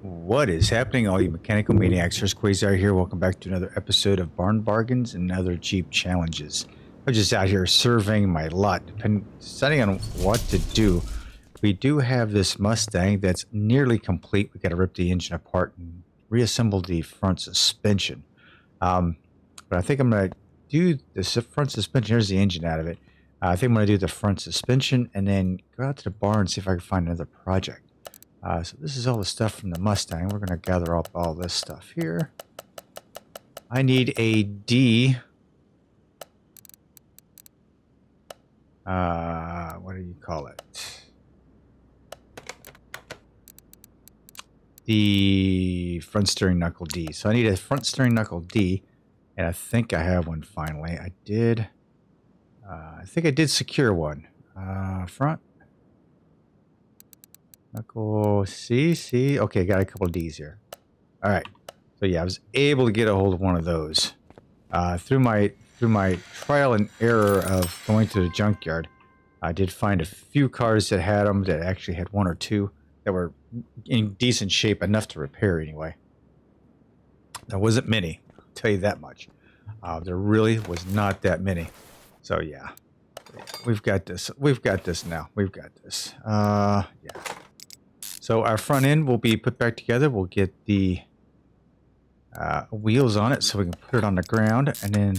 What is happening, all you mechanical maniacs? Hurst Quayzar here. Welcome back to another episode of Barn Bargains and other Jeep challenges. I'm just out here surveying my lot, deciding on what to do. We do have this Mustang that's nearly complete. We got to rip the engine apart and reassemble the front suspension. But I think I'm going to do the front suspension. Here's the engine out of it. I think I'm going to do the front suspension and then go out to the barn and see if I can find another project. So this is all the stuff from the Mustang. We're going to gather up all this stuff here. I need a D. What do you call it? The front steering knuckle D. So I need a front steering knuckle D. And I think I have one finally. I did. I think I did secure one. Front. Knuckle C. Okay, got a couple of D's here. All right. So yeah, I was able to get a hold of one of those. Through my trial and error of going to the junkyard, I did find a few cars that had them, that actually had one or two that were in decent shape, enough to repair anyway. There wasn't many, I'll tell you that much. There really was not that many. So yeah, we've got this. We've got this now. We've got this. Yeah. So our front end will be put back together. We'll get the wheels on it so we can put it on the ground, and then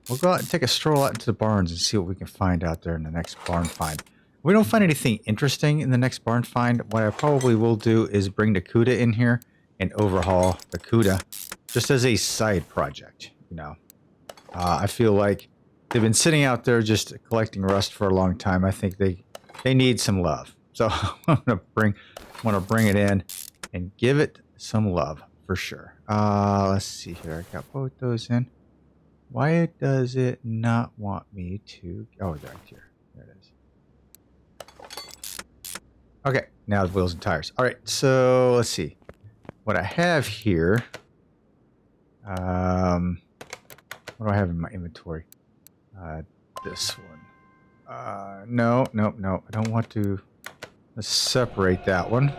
we'll go out and take a stroll out into the barns and see what we can find out there in the next barn find. If we don't find anything interesting in the next barn find, what I probably will do is bring the CUDA in here and overhaul the CUDA just as a side project. You know, I feel like they've been sitting out there just collecting rust for a long time. I think they need some love. So I'm gonna bring it in and give it some love for sure. Let's see here. I got both those in. Why does it not want me to? Oh, right here. There it is. Okay, now the wheels and tires. All right, so let's see what I have here. What do I have in my inventory? This one. No. I don't want to. Let's separate that one.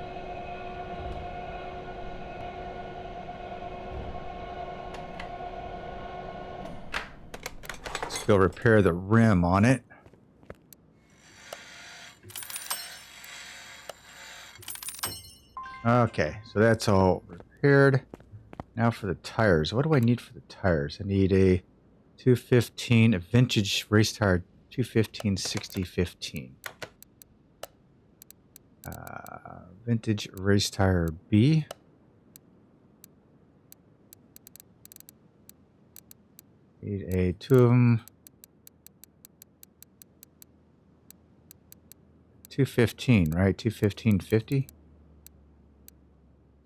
Let's go repair the rim on it. Okay, so that's all repaired. Now for the tires. What do I need for the tires? I need a 215, a vintage race tire, 215 6015. Vintage race tire B. Need a two of them. 215, right? 215.50.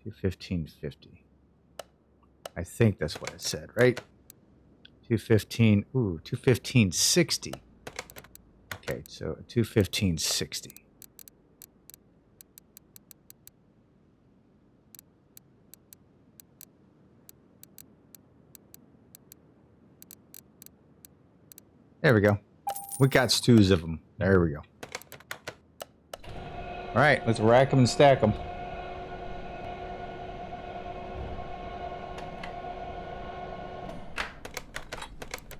215.50. I think that's what it said, right? 215. Ooh, 215.60. Okay, so 215.60. There we go. We got stews of them. There we go. All right, let's rack them and stack them.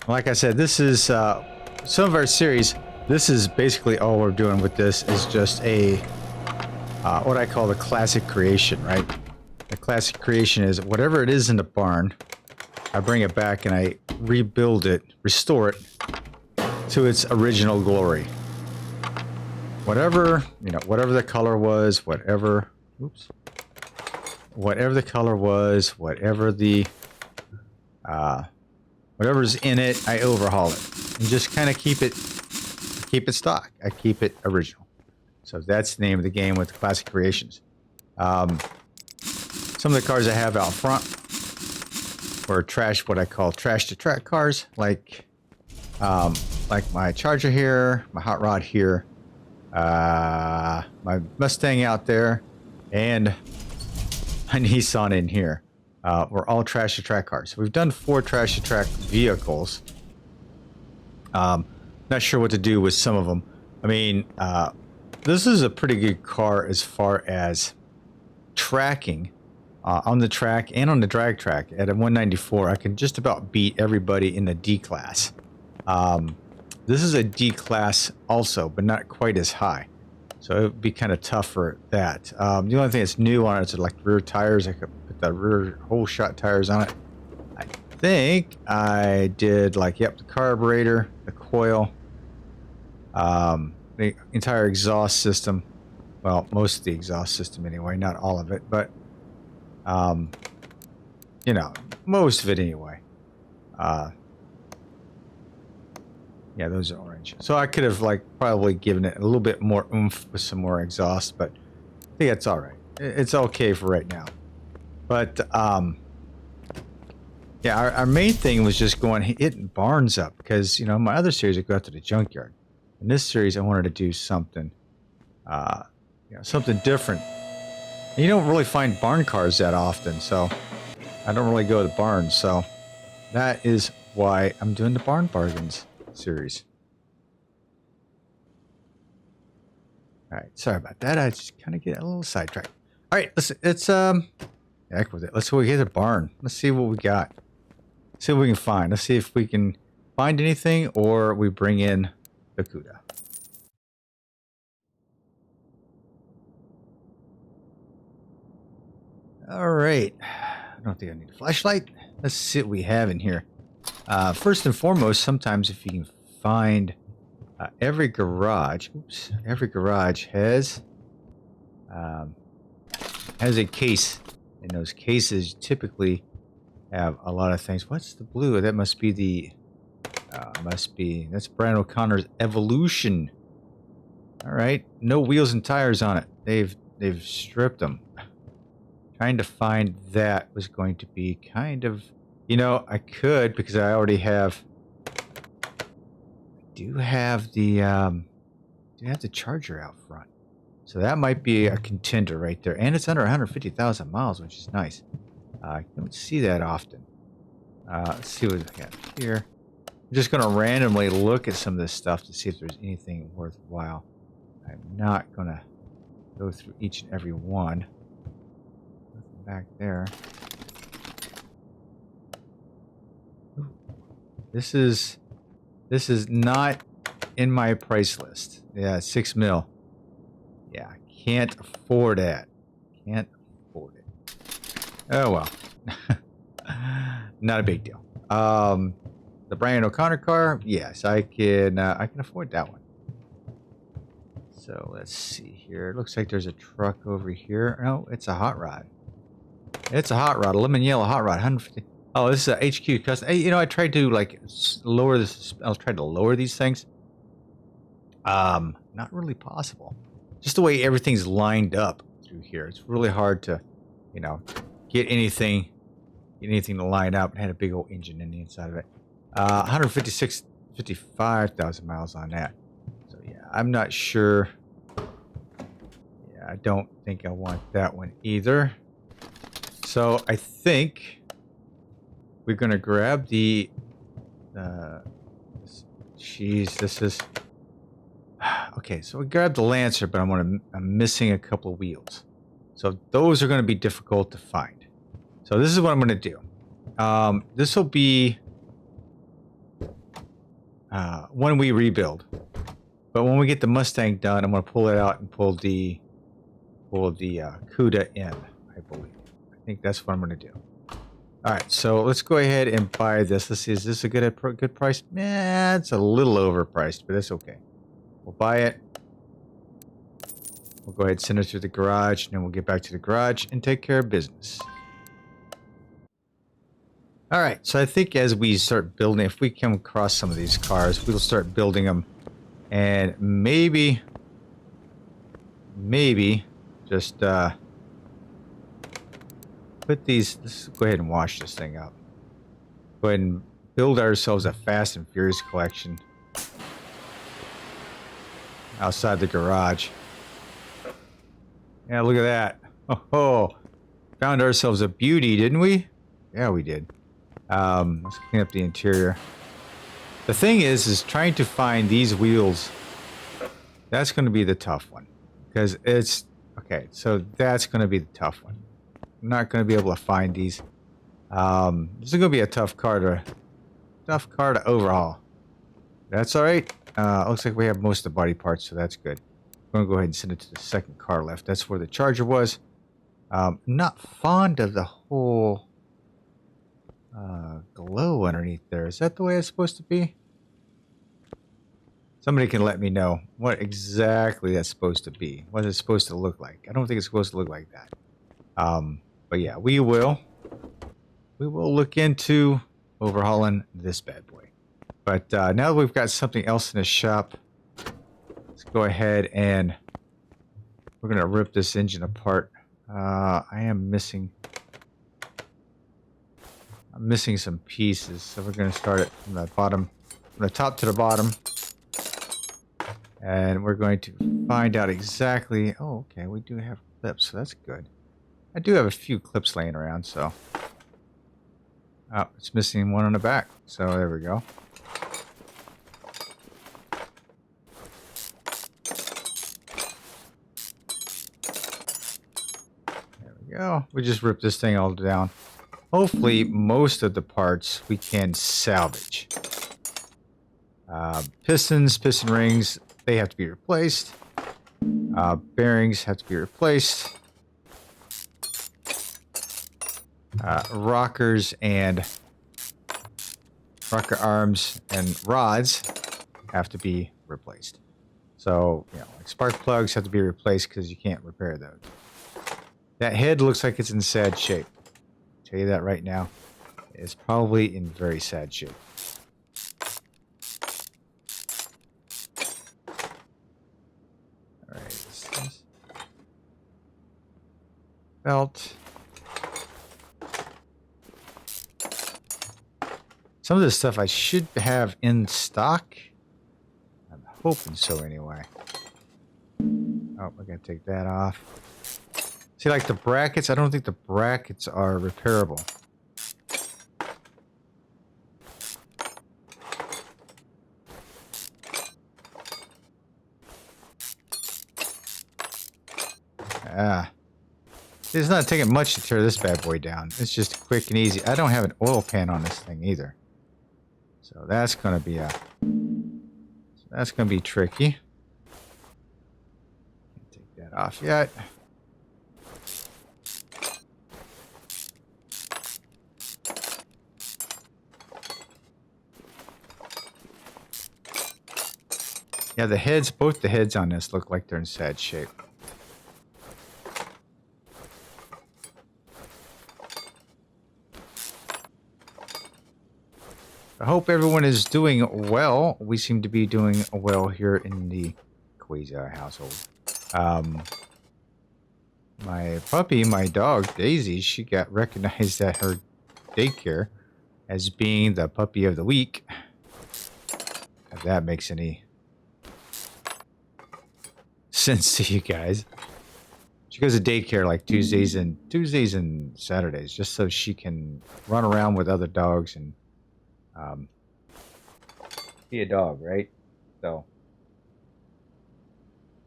Like I said, this is some of our series. This is basically all we're doing with this is just a what I call the classic creation, right? The classic creation is whatever it is in the barn, I bring it back and I rebuild it, restore it to its original glory. Whatever, you know, whatever the color was, whatever the color was, whatever's in it, I overhaul it and just kind of keep it stock. I keep it original. So that's the name of the game with classic creations. Some of the cars I have out front were what I call trash to track cars, like my Charger here, my Hot Rod here, my Mustang out there, and my Nissan in here. We're all trash to track cars. We've done 4 trash to track vehicles. Not sure what to do with some of them. I mean, this is a pretty good car as far as tracking, on the track and on the drag track at a 194. I can just about beat everybody in the D class. This is a D class also, but not quite as high. So it would be kind of tough for that. The only thing that's new on it is like rear tires. I could put the rear whole shot tires on it. I think I did like, yep, the carburetor, the coil, the entire exhaust system. Well, most of the exhaust system anyway, not all of it, but, you know, most of it anyway. Yeah, those are orange. So I could have like probably given it a little bit more oomph with some more exhaust, but I think that's all right. It's okay for right now. But yeah, our main thing was just going hitting barns up because, you know, my other series I go out to the junkyard. In this series, I wanted to do something, you know, something different. And you don't really find barn cars that often, so I don't really go to barns. So that is why I'm doing the barn bargains series. All right, sorry about that. I just kind of get a little sidetracked. All right, let's heck with it. Let's go get a barn. Let's see what we got. See what we can find. Let's see if we can find anything or we bring in the CUDA. All right. I don't think I need a flashlight. Let's see what we have in here. First and foremost, sometimes if you can find every garage has a case, and those cases typically have a lot of things. What's the blue? That must be the that's Brian O'Connor's Evolution. All right, no wheels and tires on it. They've stripped them. Trying to find that was going to be kind of, you know, I could because I already have. I do have the charger out front, so that might be a contender right there, and it's under 150,000 miles, which is nice. I don't see that often. Let's see what we got here. I'm just going to randomly look at some of this stuff to see if there's anything worthwhile. I'm not going to go through each and every one. Nothing back there. Ooh. This is not in my price list. Yeah, 6 mil. Yeah, can't afford that. Can't afford it. Oh well. Not a big deal. The Brian O'Connor car, yes, I can afford that one. So let's see here. It looks like there's a truck over here. No, it's a hot rod. It's a hot rod, a lemon yellow hot rod, 150. Oh, this is a HQ custom. Hey, you know, I tried to like lower this. I'll try to lower these things. Not really possible. Just the way everything's lined up through here, it's really hard to, you know, get anything to line up. It had a big old engine in the inside of it. 55,000 miles on that. So yeah, I'm not sure. Yeah, I don't think I want that one either. So I think we're gonna grab the. Jeez, this is. Okay, so we grabbed the Lancer, but I'm missing a couple of wheels. So those are going to be difficult to find. So this is what I'm going to do. This will be when we rebuild. But when we get the Mustang done, I'm going to pull it out and pull the CUDA in, I believe. I think that's what I'm going to do. All right, so let's go ahead and buy this. Let's see, is this a good price? Yeah, it's a little overpriced, but it's okay. We'll buy it. We'll go ahead and send it through the garage, and then we'll get back to the garage and take care of business. All right, so I think as we start building, if we come across some of these cars, we'll start building them, and maybe just put these. Let's go ahead and wash this thing up. Go ahead and build ourselves a Fast and Furious collection outside the garage. Yeah, look at that. Oh, found ourselves a beauty, didn't we? Yeah, we did. Let's clean up the interior. The thing is trying to find these wheels. That's going to be the tough one, because it's okay. So that's going to be the tough one. not going to be able to find these. This is going to be a tough car to overhaul. That's all right. Looks like we have most of the body parts, so that's good. I'm going to go ahead and send it to the second car left. That's where the Charger was. Not fond of the whole glow underneath there. Is that the way it's supposed to be? Somebody can let me know what exactly that's supposed to be. What it's supposed to look like. I don't think it's supposed to look like that. But yeah, we will look into overhauling this bad boy. But now that we've got something else in the shop, let's go ahead and we're going to rip this engine apart. I'm missing some pieces, so we're going to start it from the bottom, from the top to the bottom. And we're going to find out exactly... Oh, okay, we do have clips, so that's good. I do have a few clips laying around, so... Oh, it's missing one on the back, so there we go. There we go. We just ripped this thing all down. Hopefully, most of the parts we can salvage. Pistons, piston rings... They have to be replaced. Bearings have to be replaced. Rockers and rocker arms and rods have to be replaced. So, you know, like spark plugs have to be replaced because you can't repair those. That head looks like it's in sad shape. I'll tell you that right now. It's probably in very sad shape. Belt. Some of this stuff I should have in stock. I'm hoping so anyway. Oh, we're gonna take that off. See, like the brackets, I don't think the brackets are repairable. It's not taking much to tear this bad boy down. It's just quick and easy. I don't have an oil pan on this thing either. So that's gonna be tricky. Can't take that off yet. Yeah, the heads, both the heads on this look like they're in sad shape. I hope everyone is doing well. We seem to be doing well here in the Quayzar household. My puppy, my dog, Daisy, she got recognized at her daycare as being the puppy of the week. If that makes any sense to you guys. She goes to daycare like Tuesdays and Saturdays just so she can run around with other dogs and be a dog, right? So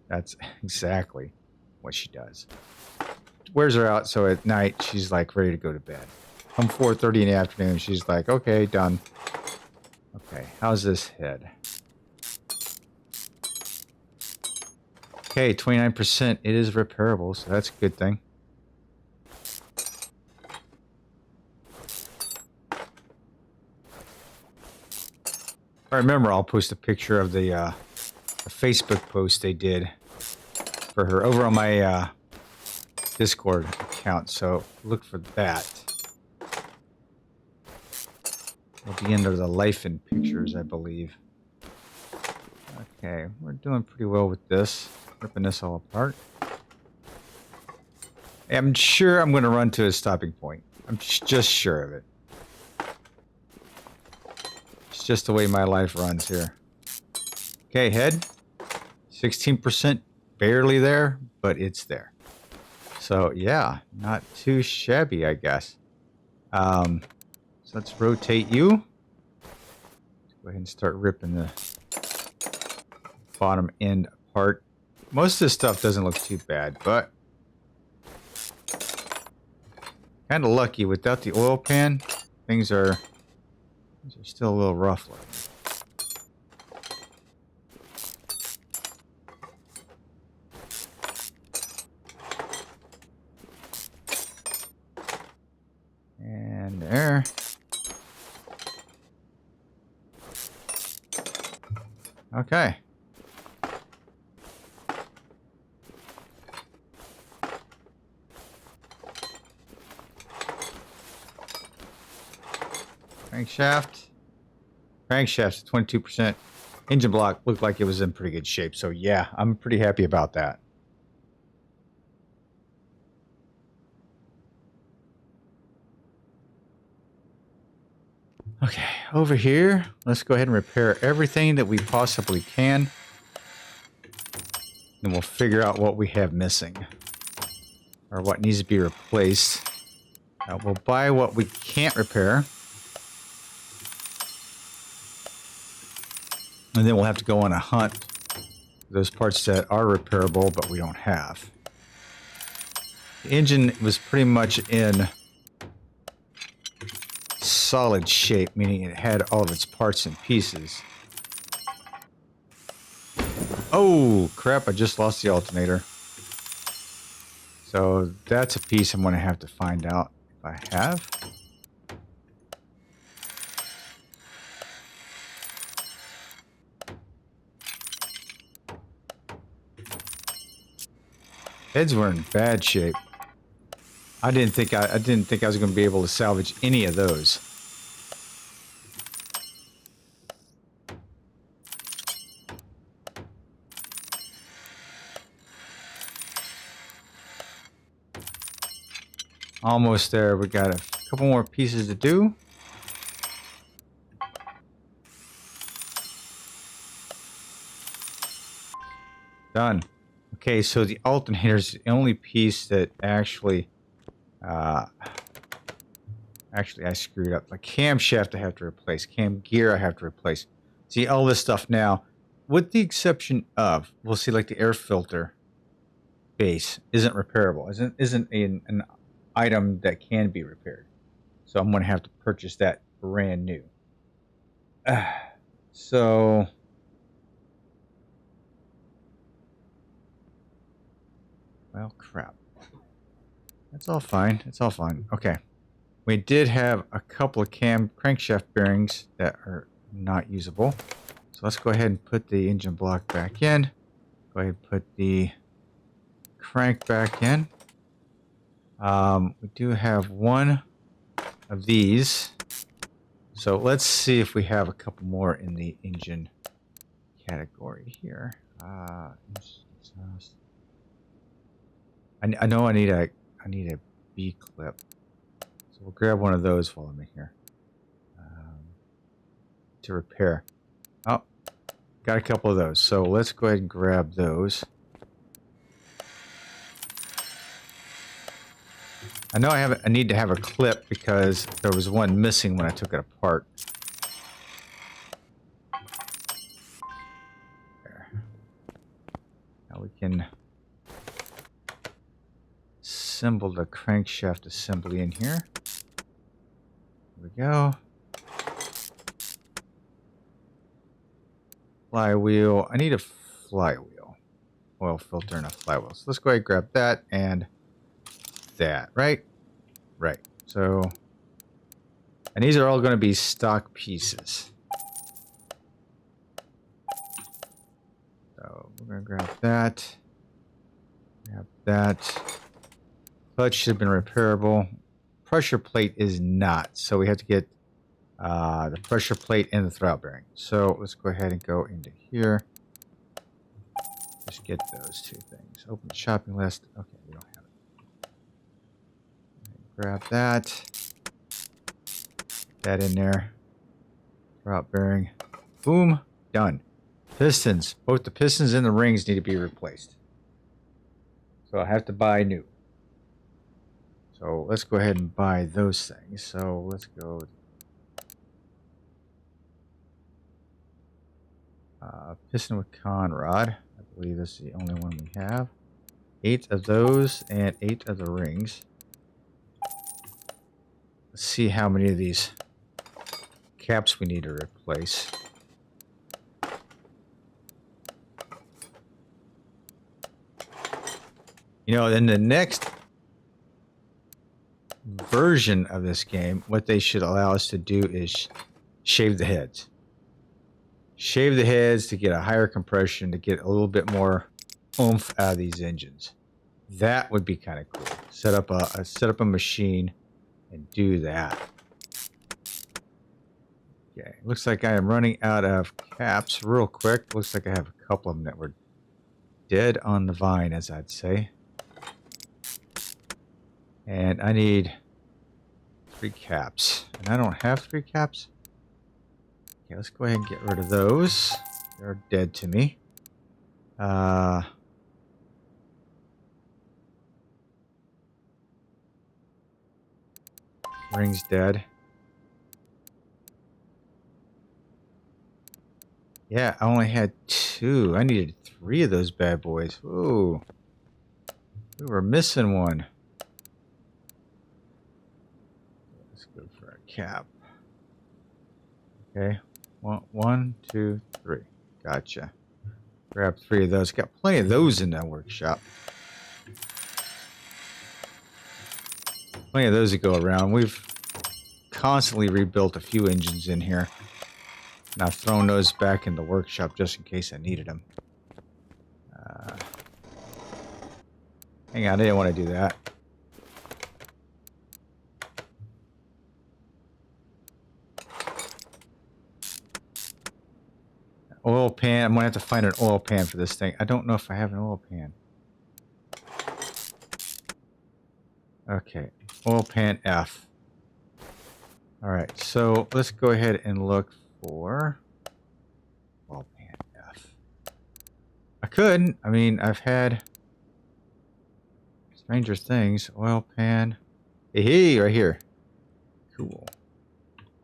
that's exactly what she does. Wears her out, so at night she's like ready to go to bed. Come 4:30 in the afternoon, she's like, okay, done. Okay, how's this head? Okay, 29%. It is repairable, so that's a good thing. I remember I'll post a picture of the Facebook post they did for her over on my Discord account, so look for that. It'll be under the life and pictures, I believe. Okay, we're doing pretty well with this. Ripping this all apart. I'm sure I'm going to run to a stopping point. I'm just sure of it. It's just the way my life runs here. Okay, head. 16%. Barely there, but it's there. So, yeah. Not too shabby, I guess. So let's rotate you. Let's go ahead and start ripping the bottom end apart. Most of this stuff doesn't look too bad, but Kind of lucky. Without the oil pan, things are still a little rough looking. And there. Okay. Crankshaft. Crankshaft's 22%. Engine block looked like it was in pretty good shape. So yeah, I'm pretty happy about that. Okay, over here, let's go ahead and repair everything that we possibly can. And we'll figure out what we have missing. Or what needs to be replaced. We'll buy what we can't repair. And then we'll have to go on a hunt for those parts that are repairable, but we don't have. The engine was pretty much in solid shape, meaning it had all of its parts and pieces. Oh, crap, I just lost the alternator. So that's a piece I'm going to have to find out if I have. Heads were in bad shape. I didn't think I was going to be able to salvage any of those. Almost there. We got a couple more pieces to do. Done. Okay, so the alternator is the only piece that actually I screwed up. The camshaft I have to replace. Cam gear I have to replace. See, all this stuff now, with the exception of, we'll see, like the air filter base isn't repairable. Isn't an item that can be repaired. So I'm going to have to purchase that brand new. So... well, crap. That's all fine. It's all fine. Okay. We did have a couple of crankshaft bearings that are not usable. So let's go ahead and put the engine block back in. Go ahead and put the crank back in. We do have one of these. So let's see if we have a couple more in the engine category here. I know I need a B clip, so we'll grab one of those while I'm in here to repair. Oh, got a couple of those, so let's go ahead and grab those. I know I need to have a clip because there was one missing when I took it apart. There. Now we can assemble the crankshaft assembly in here. There we go. Flywheel. I need a flywheel. Oil filter and a flywheel. So let's go ahead and grab that and that, right? Right. So, and these are all going to be stock pieces. So we're going to grab that. Grab that. Clutch should have been repairable. Pressure plate is not, so we have to get the pressure plate and the throttle bearing. So let's go ahead and go into here. Just get those two things. Open the shopping list. Okay, we don't have it. Grab that. That in there. Throttle bearing. Boom. Done. Pistons. Both the pistons and the rings need to be replaced. So I have to buy new. So let's go ahead and buy those things. So let's go. Piston with con rod. I believe this is the only one we have. 8 of those and 8 of the rings. Let's see how many of these caps we need to replace. You know, in the next version of this game, what they should allow us to do is shave the heads. Shave the heads to get a higher compression, to get a little bit more oomph out of these engines. That would be kind of cool. Set up a machine and do that. Okay, looks like I am running out of caps real quick. Looks like I have a couple of them that were dead on the vine, as I'd say. And I need 3 caps. And I don't have 3 caps. Okay, let's go ahead and get rid of those. They're dead to me. Ring's dead. Yeah, I only had 2. I needed 3 of those bad boys. Ooh. We were missing one. Let's go for a cap. Okay. 1, 2, 3. Gotcha. Grab 3 of those. Got plenty of those in that workshop. Plenty of those to go around. We've constantly rebuilt a few engines in here. And I've thrown those back in the workshop just in case I needed them. Hang on, I didn't want to do that. Oil pan. I'm going to have to find an oil pan for this thing. I don't know if I have an oil pan. Okay. Oil pan F. Alright, so let's go ahead and look for oil pan F. I could. I mean, I've had stranger things. Oil pan. Hey, right here. Cool.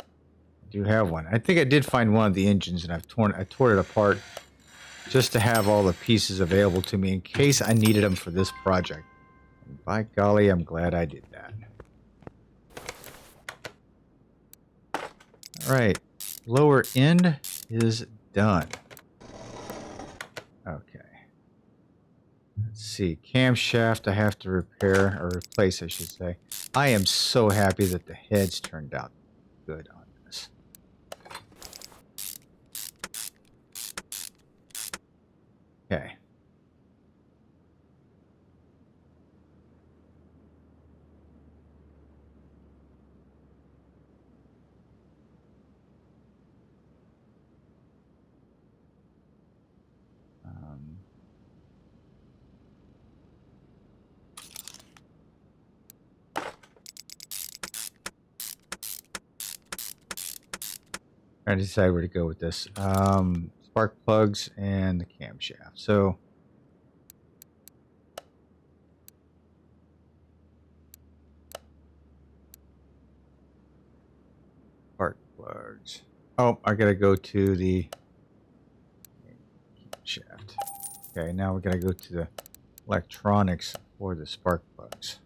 I do have one. I think I did find one of the engines, and I tore it apart just to have all the pieces available to me in case I needed them for this project. And by golly, I'm glad I did that. All right, lower end is done. Okay. Let's see, camshaft I have to repair, or replace, I should say. I am so happy that the heads turned out good on this. Okay. Trying to decide where to go with this. Spark plugs and the camshaft. So spark plugs. Oh, I gotta go to the camshaft. Okay, now we gotta go to the electronics for the spark plugs.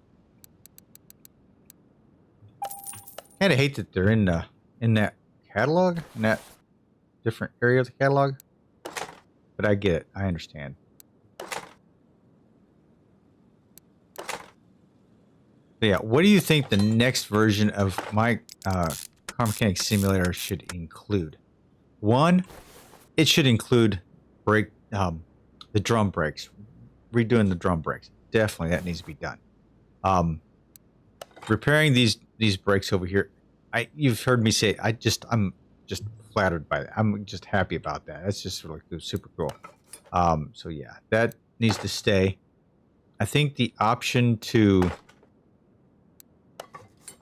Kinda hate that they're in that catalog, in that different area of the catalog, but I get it. I understand. So yeah, what do you think the next version of my car mechanic simulator should include? 1, it should include the drum brakes, redoing the drum brakes. Definitely, that needs to be done. Repairing these brakes over here. You've heard me say I'm just flattered by that. I'm just happy about that. That's just really super cool. So yeah, that needs to stay. I think the option to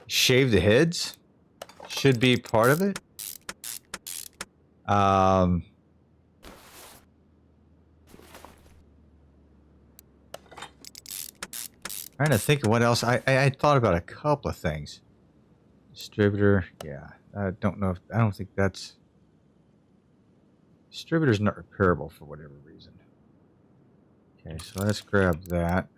shave the heads should be part of it. Trying to think of what else. I thought about a couple of things. Distributor, yeah. I don't think that's... Distributor's not repairable for whatever reason. Okay, so let's grab that.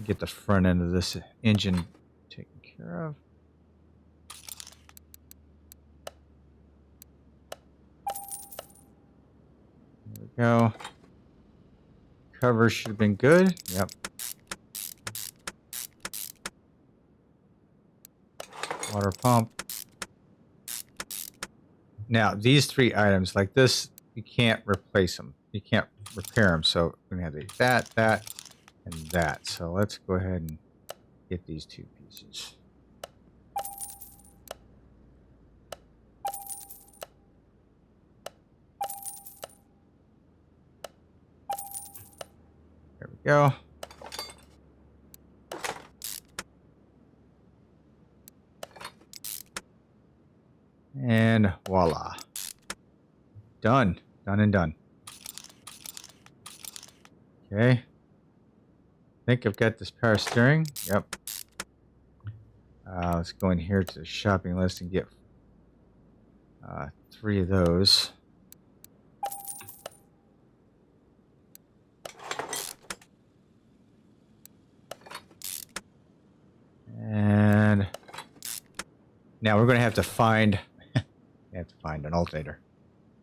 get the front end of this engine taken care of. There we go. Cover should have been good. Yep. Water pump. Now, these three items, like this, you can't replace them. You can't repair them. So we're going to have that, that, and that. So let's go ahead and get these two pieces. There we go. And voila. Done. Done and done. Okay. I think I've got this power steering. Yep. Let's go in here to the shopping list and get 3 of those. And now we're going to have to find an alternator.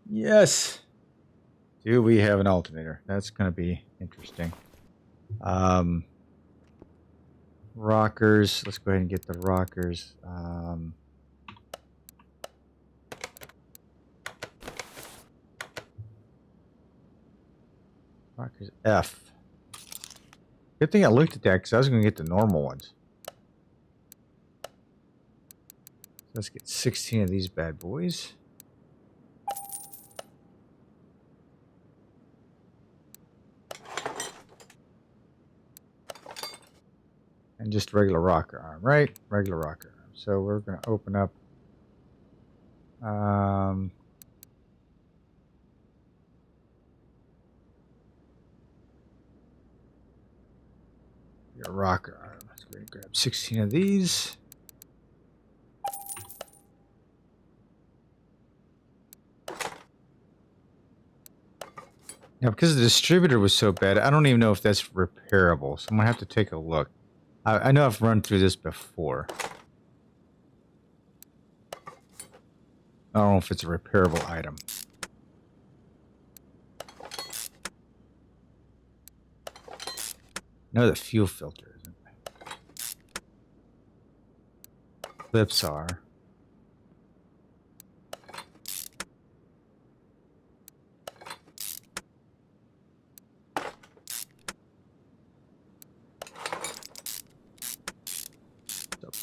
Yes. Do we have an alternator? That's going to be interesting. Rockers. Let's go ahead and get the rockers. Rockers F. Good thing I looked at that because I was going to get the normal ones. Let's get 16 of these bad boys. And just regular rocker arm, right? Regular rocker arm. So we're going to open up. Your rocker arm. Let's go ahead and grab 16 of these. Now, because the distributor was so bad, I don't even know if that's repairable. So I'm going to have to take a look. I know I've run through this before. I don't know if it's a repairable item. No, the fuel filter isn't. Clips are.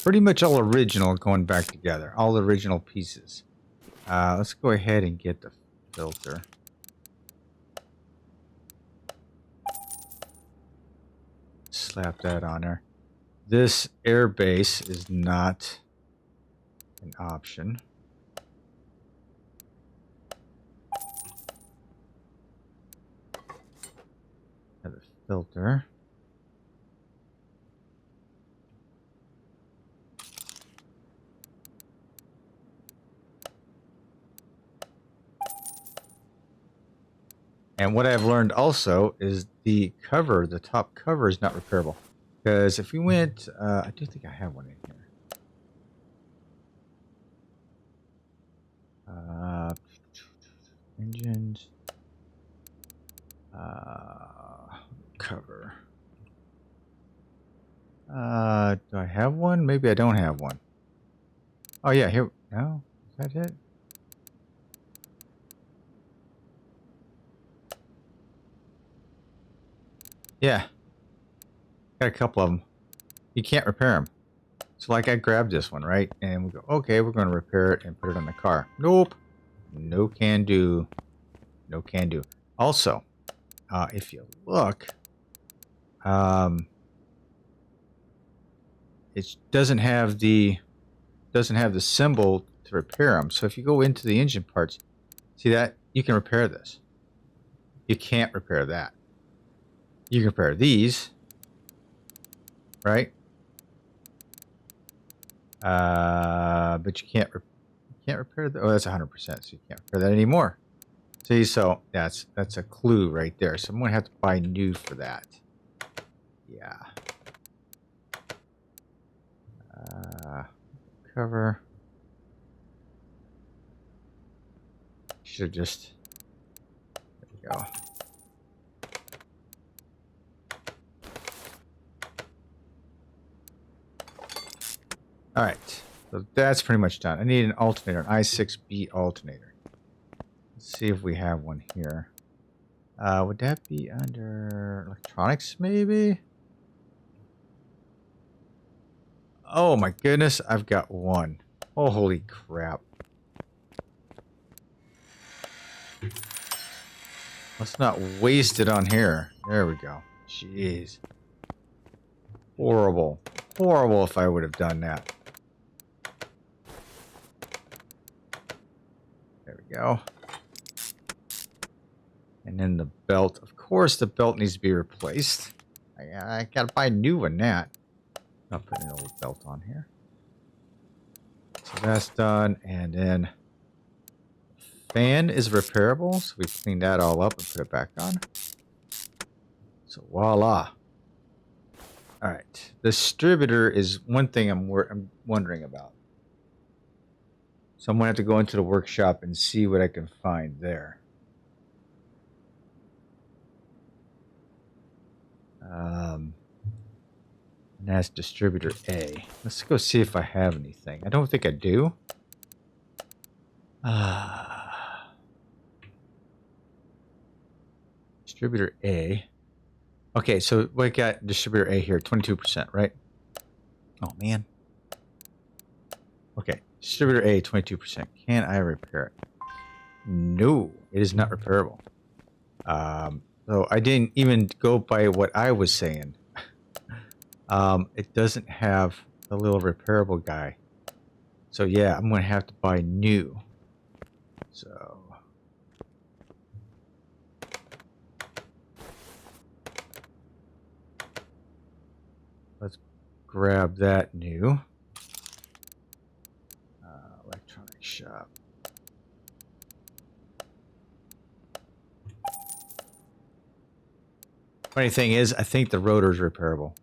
Pretty much all original going back together. All original pieces. Let's go ahead and get the filter. Slap that on there. This air base is not an option. Have a filter. And what I've learned also is the cover, the top cover is not repairable. Because if we went, I do think I have one in here. Engines. Cover. Do I have one? Maybe I don't have one. Oh yeah, here. No? Is that it? Yeah. Got a couple of them. You can't repair them. So like I grabbed this one, right? And we go, okay, we're going to repair it and put it on the car. Nope. No can do. No can do. Also, if you look, it doesn't have the symbol to repair them. So if you go into the engine parts, see that? You can repair this. You can't repair that. You can repair these, right? But you can't repair the. Oh, that's 100%. So you can't repair that anymore. See, so that's a clue right there. So I'm gonna have to buy new for that. Yeah. Cover. Should just. There we go. All right. So that's pretty much done. I need an alternator, an i6B alternator. Let's see if we have one here. Would that be under electronics, maybe? Oh my goodness, I've got one. Oh, holy crap. Let's not waste it on here. There we go. Jeez. Horrible. Horrible if I would have done that. There we go. And then the belt. Of course, the belt needs to be replaced. I gotta buy a new one, that. I'll put an old belt on here. So that's done. And then fan is repairable. So we clean that all up and put it back on. So voila. All right. Distributor is one thing I'm wondering about. So I'm going to have to go into the workshop and see what I can find there. And that's distributor A. Let's go see if I have anything. I don't think I do. Distributor A. Okay, so we got distributor A here, 22%, right? Oh, man. Okay, distributor A, 22%. Can I repair it? No, it is not repairable. So I didn't even go by what I was saying. It doesn't have the little repairable guy. So yeah, I'm going to have to buy new. So let's grab that new. Electronic shop. Funny thing is, I think the rotor is repairable.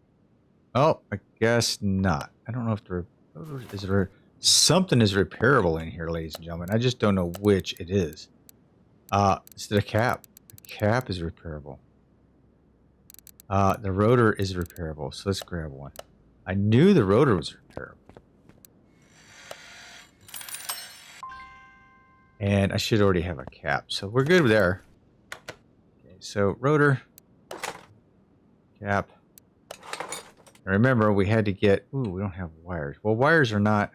Oh, I guess not. I don't know if the rotor is something is repairable in here, ladies and gentlemen. I just don't know which it is. It's the cap. The cap is repairable. The rotor is repairable, so let's grab one. I knew the rotor was repairable. And I should already have a cap, so we're good there. Okay, so rotor, cap. And remember, we had to get... Ooh, we don't have wires. Well, wires are not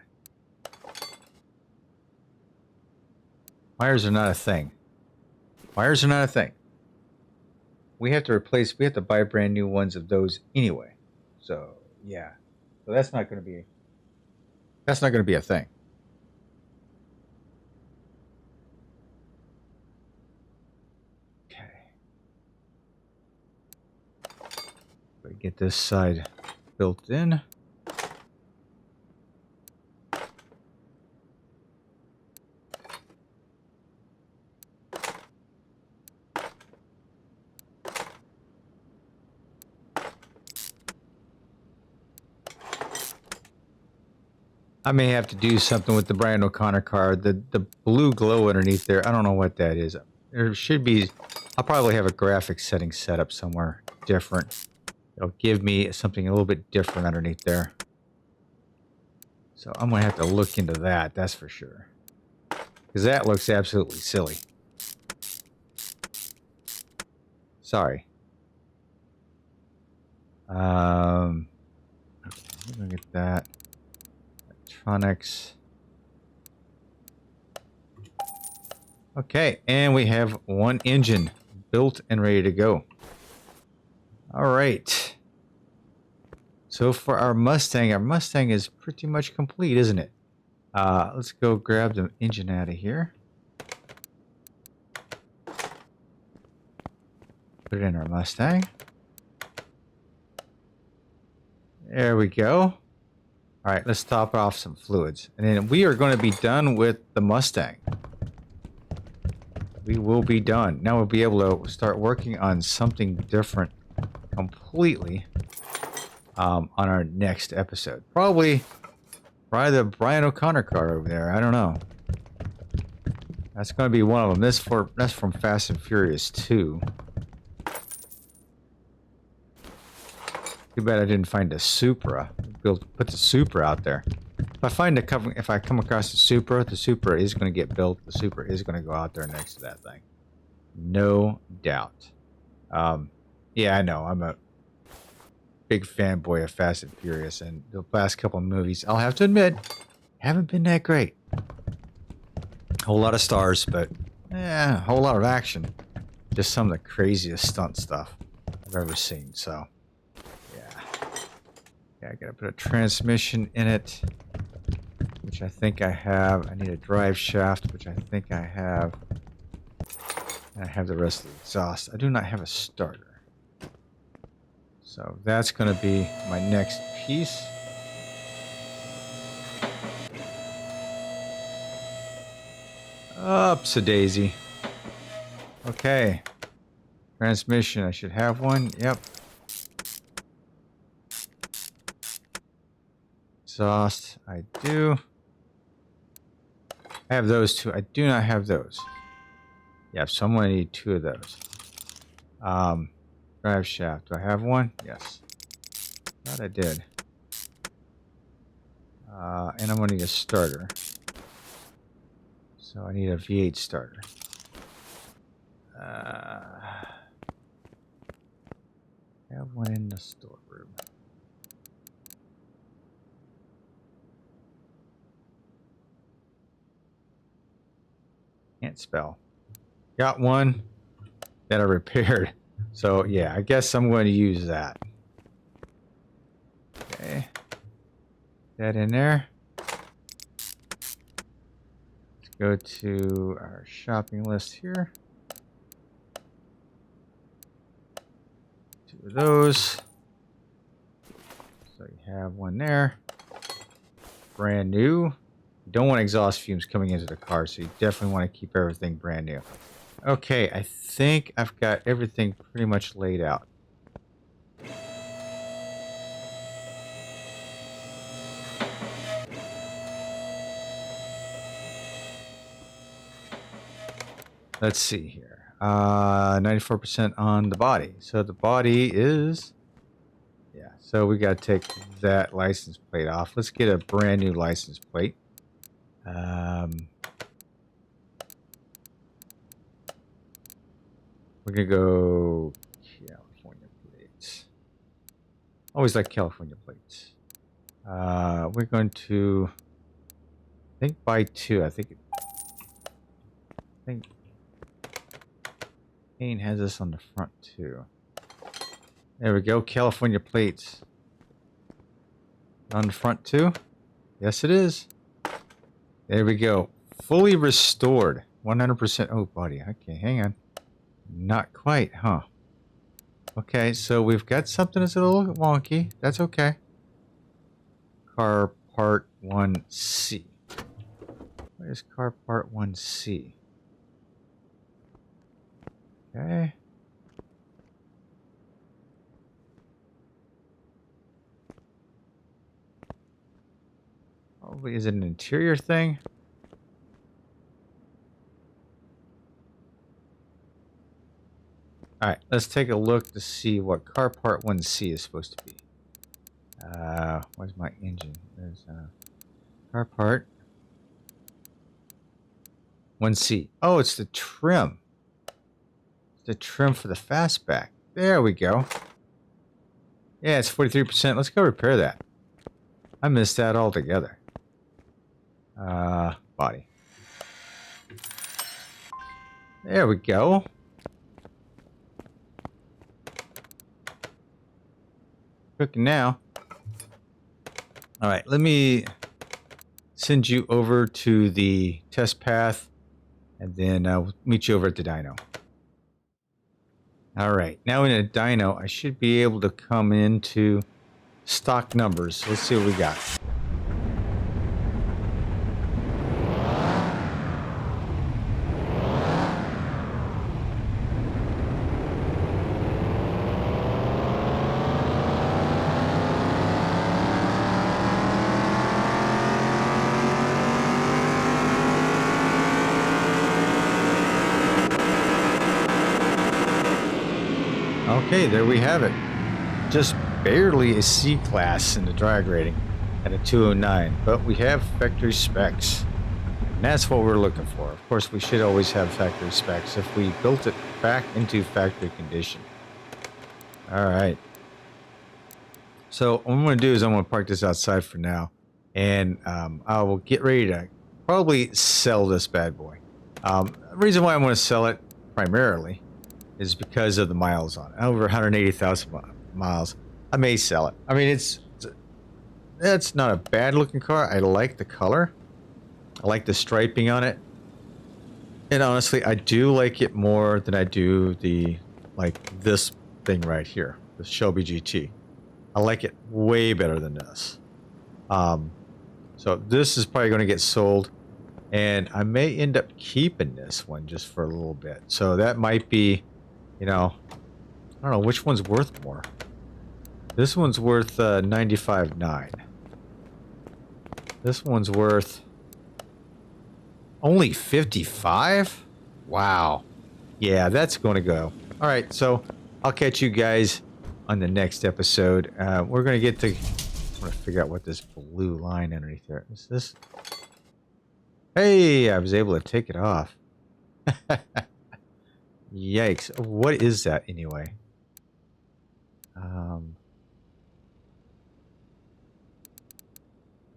a thing. Wires are not a thing. We have to buy brand new ones of those anyway. So, yeah. So that's not going to be a thing. Okay. Get this side built in. I may have to do something with the Brian O'Connor car. The blue glow underneath there, I don't know what that is. There should be, I'll probably have a graphic setting set up somewhere different. It'll give me something a little bit different underneath there. So I'm going to have to look into that, that's for sure. Because that looks absolutely silly. Sorry. Okay, I'm going to get that. Electronics. Okay, and we have one engine built and ready to go. All right. So for our Mustang is pretty much complete, isn't it? Let's go grab the engine out of here. Put it in our Mustang. There we go. All right, let's top off some fluids. And then we are going to be done with the Mustang. We will be done. Now we'll be able to start working on something different completely on our next episode. Probably Probably the Brian O'Connor car over there. I don't know. That's going to be one of them. That's from Fast and Furious 2. Too bad I didn't find a Supra. Put the Supra out there. If I come across the Supra is going to get built. The Supra is going to go out there next to that thing. No doubt. Yeah, I know. I'm a big fanboy of Fast and Furious, and the last couple of movies, I'll have to admit, haven't been that great. A whole lot of stars, but a whole lot of action. Just some of the craziest stunt stuff I've ever seen. So, yeah, I gotta put a transmission in it, which I think I have. I need a drive shaft, which I think I have. And I have the rest of the exhaust. I do not have a starter. So that's going to be my next piece. Upsa-daisy. Okay. Transmission, I should have one. Yep. Exhaust, I do. I have those two. I do not have those. Yep, so I'm going to need 2 of those. Drive shaft. Do I have one? Yes. Thought I did. And I'm going to need a starter. So I need a V8 starter. I have one in the storeroom. Can't spell. Got one that I repaired. So, yeah, I guess I'm going to use that. Okay. That in there. Let's go to our shopping list here. 2 of those. So you have one there. Brand new. You don't want exhaust fumes coming into the car, so you definitely want to keep everything brand new. Okay, I think I've got everything pretty much laid out. Let's see here. 94% on the body. So the body is... Yeah, so we got to take that license plate off. Let's get a brand new license plate. We're going to go California plates. Always like California plates. We're going to, I think, buy 2. I think Kane has this on the front, too. There we go. California plates. On the front, too? Yes, it is. There we go. Fully restored. 100%. Oh, buddy. Okay, hang on. Not quite, huh? Okay, so we've got something that's a little wonky. That's okay. Car part 1C. What is car part 1C? Okay. Probably is it an interior thing? All right, let's take a look to see what car part 1C is supposed to be. Where's my engine? There's car part 1C. Oh, it's the trim. It's the trim for the fastback. There we go. Yeah, it's 43%. Let's go repair that. I missed that altogether. Body. There we go. Cooking now. All right, let me send you over to the test path, and then we'll meet you over at the dyno. All right, now in a dyno, I should be able to come into stock numbers. Let's see what we got. Okay, there we have it. Just barely a C-class in the drag rating at a 209, but we have factory specs. And that's what we're looking for. Of course, we should always have factory specs if we built it back into factory condition. All right. So what I'm going to do is I'm going to park this outside for now, and I will get ready to probably sell this bad boy. The reason why I want to sell it primarily is because of the miles on it. Over 180,000 miles. I may sell it. I mean, it's not a bad looking car. I like the color. I like the striping on it. And honestly, I do like it more than I do this thing right here, the Shelby GT. I like it way better than this. So this is probably going to get sold, and I may end up keeping this one just for a little bit. So that might be, you know, I don't know which one's worth more. This one's worth 95.9. This one's worth only 55? Wow. Yeah, that's going to go. All right, so I'll catch you guys on the next episode. We're going to get to... I'm going to figure out what this blue line underneath there is. This... Hey, I was able to take it off. Yikes. What is that anyway?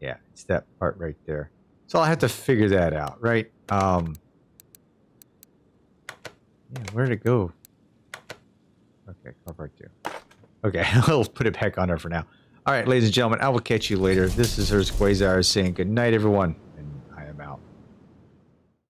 Yeah, it's that part right there. So I'll have to figure that out, right? Yeah, where'd it go? Okay, car part 2. Okay, I'll put it back on there for now. All right, ladies and gentlemen, I will catch you later. This is Hurst Quayzar saying good night, everyone.